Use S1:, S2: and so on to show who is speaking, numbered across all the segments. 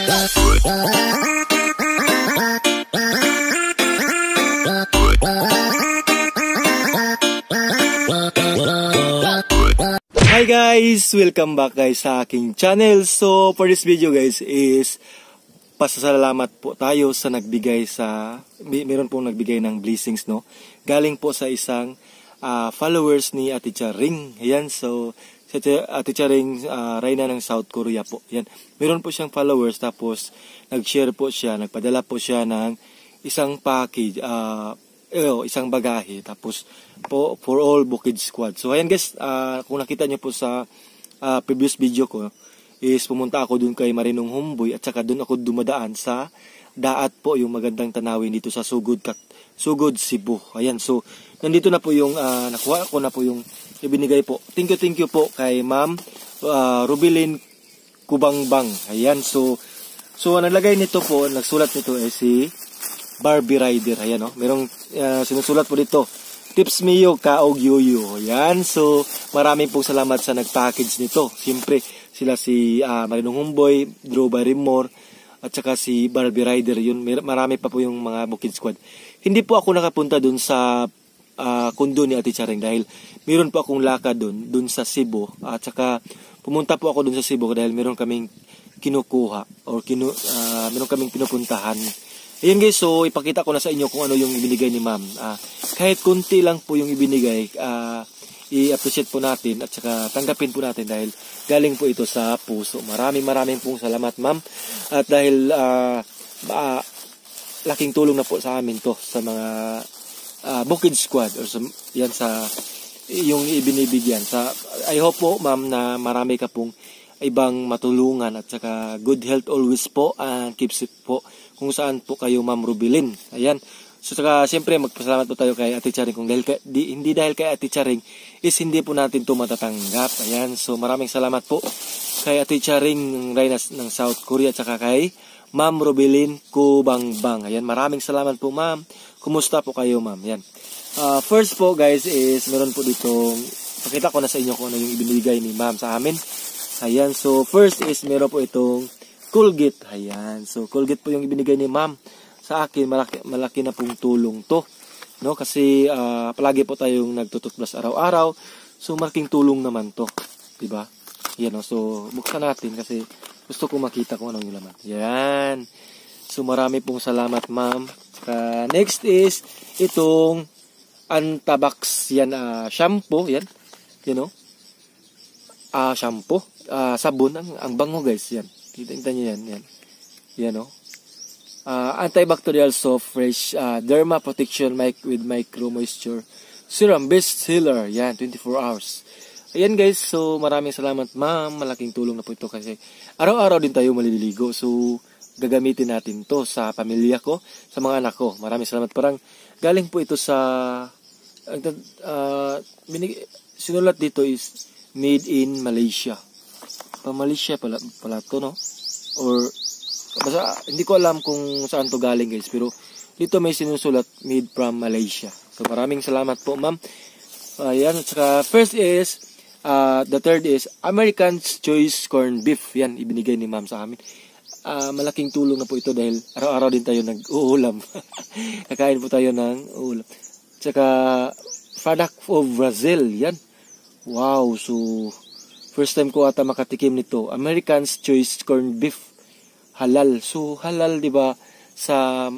S1: Hi guys! Welcome back guys sa aking channel. So for this video guys is pasasalamat po tayo sa nagbigay meron pong nagbigay ng blessings, no? Galing po sa isang followers ni Ate Charing. Ayan, so si Ate Charing, Reyna ng South Korea po. Ayan, meron po siyang followers, tapos nag-share po siya, nagpadala po siya ng isang package, isang bagahe, tapos po for all Bukid Squad. So ayan guys, kung nakita nyo po sa previous video ko, is pumunta ako dun kay Marinong Humboy, at saka dun ako dumadaan sa daat po, yung magandang tanawin dito sa Sugod, Cebu. Ayan, so nandito na po yung nakuha ko na po yung ibinigay po. Thank you po kay Ma'am Rubilin Kubangbang. Ayan, so naglagay nito po, nagsulat nito si Barbie Rider. Ayan, no? Merong sinusulat po dito, tips mio kaog yoyo. Ayan, so maraming pong salamat sa nag-package nito. Siyempre sila si Marinong Humboy, Drew Barrymore, at saka si Barbie Rider. Yun, marami pa po yung mga Bukid Squad. Hindi po ako nakapunta dun sa kundo ni Ate Charing dahil meron po akong lakad dun sa Cebu. At saka pumunta po ako dun sa Cebu dahil meron kaming kinukuha or meron kaming pinupuntahan. Ayan guys, so ipakita ko na sa inyo kung ano yung ibinigay ni Ma'am. Kahit kunti lang po yung ibinigay, i-appreciate po natin at saka tanggapin po natin dahil galing po ito sa puso. Maraming pong salamat Ma'am. At dahil laking tulong na po sa amin to sa mga Bukid Squad or yan sa yung ibinibigyan. I hope po Ma'am na marami ka pong ibang matulungan at saka good health always po, and keep safe po kung saan po kayo Ma'am Rubilin. Ayan. So saka siyempre magpasalamat po tayo kay Ate Charing, kung hindi dahil kay Ate Charing is hindi po natin to matatanggap. Ayan. So maraming salamat po kay Ate Charing Reyna ng South Korea at saka kay Ma'am Rubilin Kubangbang. Ayan, maraming salamat po Ma'am. Kumusta po kayo Ma'am? Ayan. First po guys is meron po dito, pakita ko na sa inyo kung ano yung ibinigay ni Ma'am sa amin. Ayan, so first is meron po itong Colgate. Ayan, so Colgate po yung ibinigay ni Ma'am sa akin. Malaki na pong tulong to, no? Kasi palagi po tayong nagtututbrush araw-araw. So malaking tulong naman to, 'di ba? Yan, no? So buksan natin kasi gusto ko makita kung ano yung laman. Yan. So marami pong salamat Ma'am. Next is itong Antabax, yan, shampoo, yan. You know? Shampoo, sabon, ang bango guys, yan. Kita niyo yan, yan. Yan, no? Antibacterial soft fresh derma protection with micro moisture serum, best seller, yan, 24 hours. Ayan guys, so maraming salamat Ma'am. Malaking tulong na po ito kasi araw-araw din tayo maliligo. So gagamitin natin to sa pamilya ko, sa mga anak ko. Maraming salamat. Parang galing po ito sa sinulat dito is made in Malaysia. Malaysia pala to, no? Or basta hindi ko alam kung saan to galing guys, pero dito may sinusulat made from Malaysia. So maraming salamat po Ma'am. Ayan, at saka first is the third is American's Choice Corned Beef. Yan, ibinigay ni Ma'am sa amin. Malaking tulong na po ito dahil araw-araw din tayo nag-uulam. Kakain po tayo ng ulam. Tsaka product of Brazil. Yan. Wow, so first time ko ata makatikim nito. American's Choice Corned Beef. Halal. So halal, 'di ba? Sa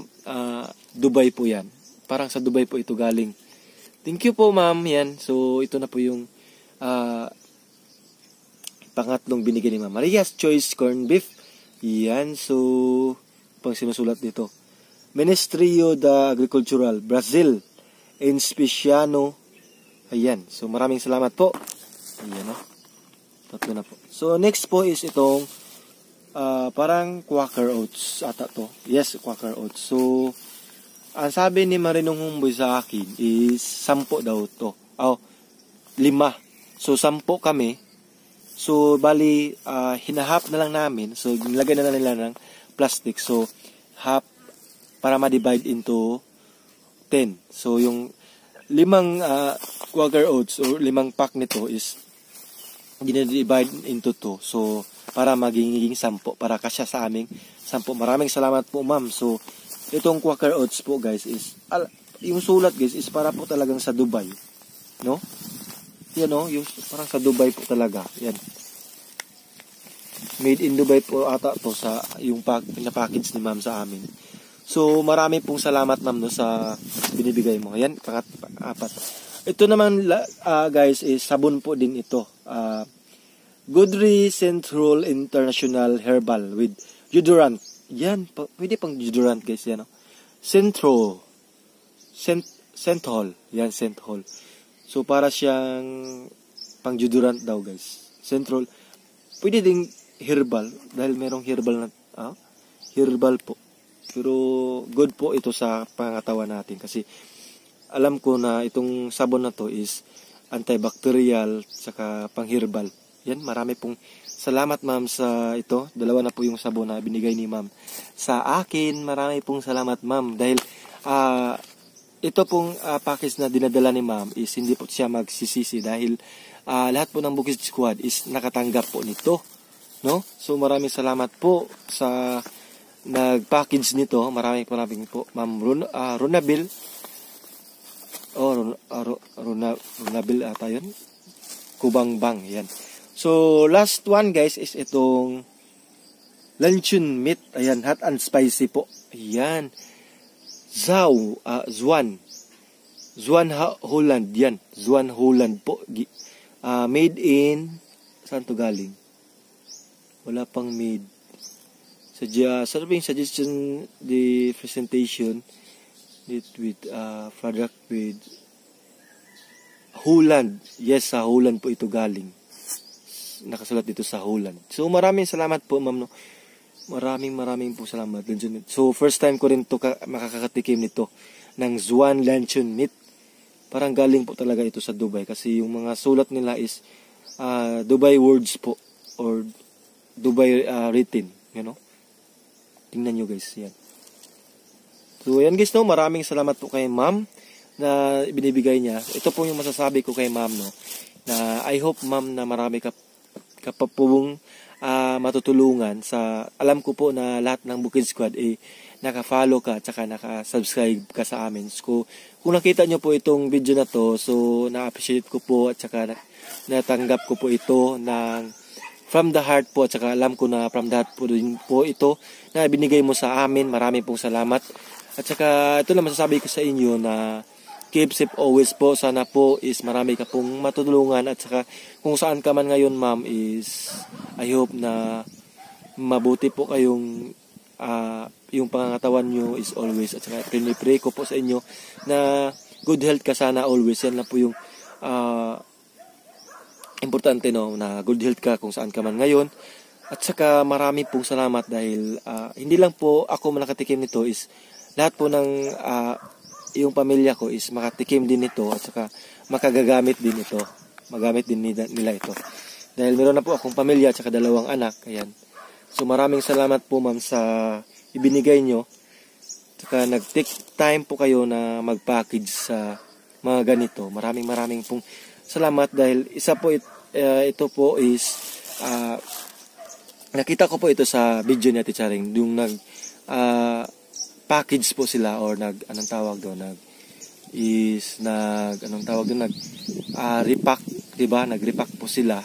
S1: Dubai po 'yan. Parang sa Dubai po ito galing. Thank you po Ma'am. Yan. So ito na po yung pangatlong binigay ni Ma'am. Maria's Choice Corned Beef. Yan, so pang sinusulat dito, Ministerio da Agricultural Brazil en Speciano. Ayan, so maraming salamat po. Ayan, no? Tatlo na po. So next po is itong parang Quaker Oats ata to. Yes, Quaker Oats. So ang sabi ni Marinong Humboy sa akin is 10 daw to. 5. So 10 kami. So, bali, hinahap na lang namin. So, nilagay na nila ng plastic. So, half para ma-divide into 10. So, yung 5 Quaker Oats or 5 pack nito is dinidivide into 2. So, para magiging 10 para kasya sa aming 10. Maraming salamat po ma'am. So itong Quaker Oats po guys is yung sulat guys is para po talagang sa Dubai, no? Yan no, yung parang sa Dubai po talaga. Yan. Made in Dubai po ata to sa yung pina-package ni ma'am sa amin. So marami pong salamat ma'am no sa binibigay mo. Yan, apat. Ito naman guys is sabon po din ito. Goodry Central International Herbal with deodorant. Yan, pwede pang deodorant guys yan no. Central Yan, Central. So para siyang pang deodorant daw guys. Central. Pwede ding herbal dahil merong herbal na herbal po. Pero good po ito sa pangatawan natin kasi alam ko na itong sabon na to is antibacterial saka pang-herbal. Yan, marami pong salamat ma'am sa ito. Dalawa na po yung sabon na binigay ni ma'am sa akin. Marami pong salamat ma'am dahil ito pong package na dinadala ni ma'am is hindi po siya magsisisi dahil lahat po ng Bukid Squad is nakatanggap po nito, no? So maraming salamat po sa nag-package nito. Maraming po ma'am Ronabil. Ronabil ata yun. Kubangbang, yan. So last one guys is itong luncheon meat. Ayan, hot and spicy po. Ayan. Zwan Holland. Yan. Zwan Holland po. Made in, saan to galing? Wala pang made. Serving suggestion, the presentation with product with Holland. Yes, sa Holland po ito galing. Nakasulat dito sa Holland. So maraming salamat po ma'am no. Maraming po salamat. So first time ko rin to makakatikim nito ng Zwan luncheon meat. Parang galing po talaga ito sa Dubai kasi yung mga sulat nila is Dubai words po or Dubai written, you know. Tingnan nyo guys, yan. So yan guys no, maraming salamat po kay ma'am na binibigay niya. Ito po yung masasabi ko kay ma'am no, na I hope ma'am na marami ka pa pong matutulungan sa, alam ko po na lahat ng Bukid Squad naka-follow ka at saka naka-subscribe ka sa amin. So kung nakita nyo po itong video na to, so na-appreciate ko po at saka natanggap ko po ito ng from the heart po at saka alam ko na from the heart po din po ito na binigay mo sa amin. Marami pong salamat. At saka ito na masasabi ko sa inyo na keep safe always po. Sana po is marami ka pong matutulungan at saka kung saan ka man ngayon ma'am is I hope na mabuti po kayong yung pangangatawan nyo is always at saka pray ko po sa inyo na good health ka sana always. Yan na po yung importante no, na good health ka kung saan ka man ngayon. At saka marami pong salamat dahil hindi lang po ako nakatikim nito is lahat po ng yung pamilya ko is makatikim din ito at saka makagagamit din ito. Magamit din nila ito. Dahil meron na po akong pamilya at saka 2 anak. Ayan. So maraming salamat po ma'am sa ibinigay nyo. At saka nag-take time po kayo na mag-package sa mga ganito. Maraming pong salamat dahil isa po ito po is nakita ko po ito sa video ni Ate Charing. Yung package po sila or anong tawag doon, repack, 'di ba? Nag-repack po sila.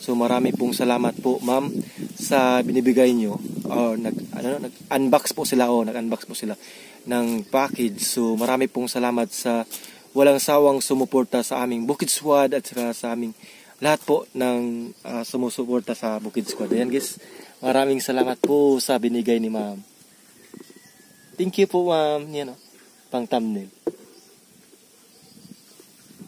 S1: So marami pong salamat po ma'am sa binibigay nyo or nag-unbox po sila nag-unbox po sila ng package. So marami pong salamat sa walang sawang sumuporta sa aming Bukid Squad at saka sa aming lahat po ng sumusuporta sa Bukid Squad. Ayan guys, maraming salamat po sa binigay ni ma'am. Thank you po ma'am. Yan o, pang thumbnail.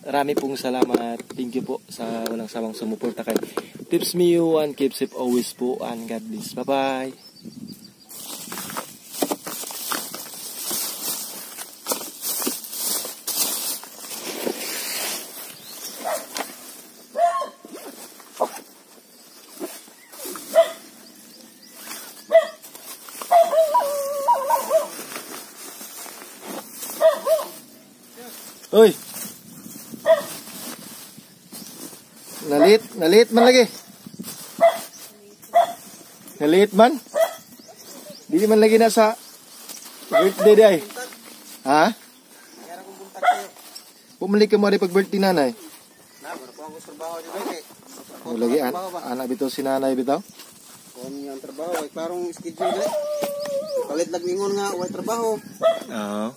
S1: Marami pong salamat. Thank you po sa walang sawang sumuporta kay Tips Me You and keep safe always po and God bless. Bye bye. Uy. Nalit man lagi. Kalit man. Di man lagi na sa birthday day. Ha? Bumalik ka mo rin pag birthday nanay. O lagi anak bitaw si nanay bitaw.
S2: Kung yung trabaho, ay parang schedule. Palit lang ingon nga, way trabaho.
S1: Oo.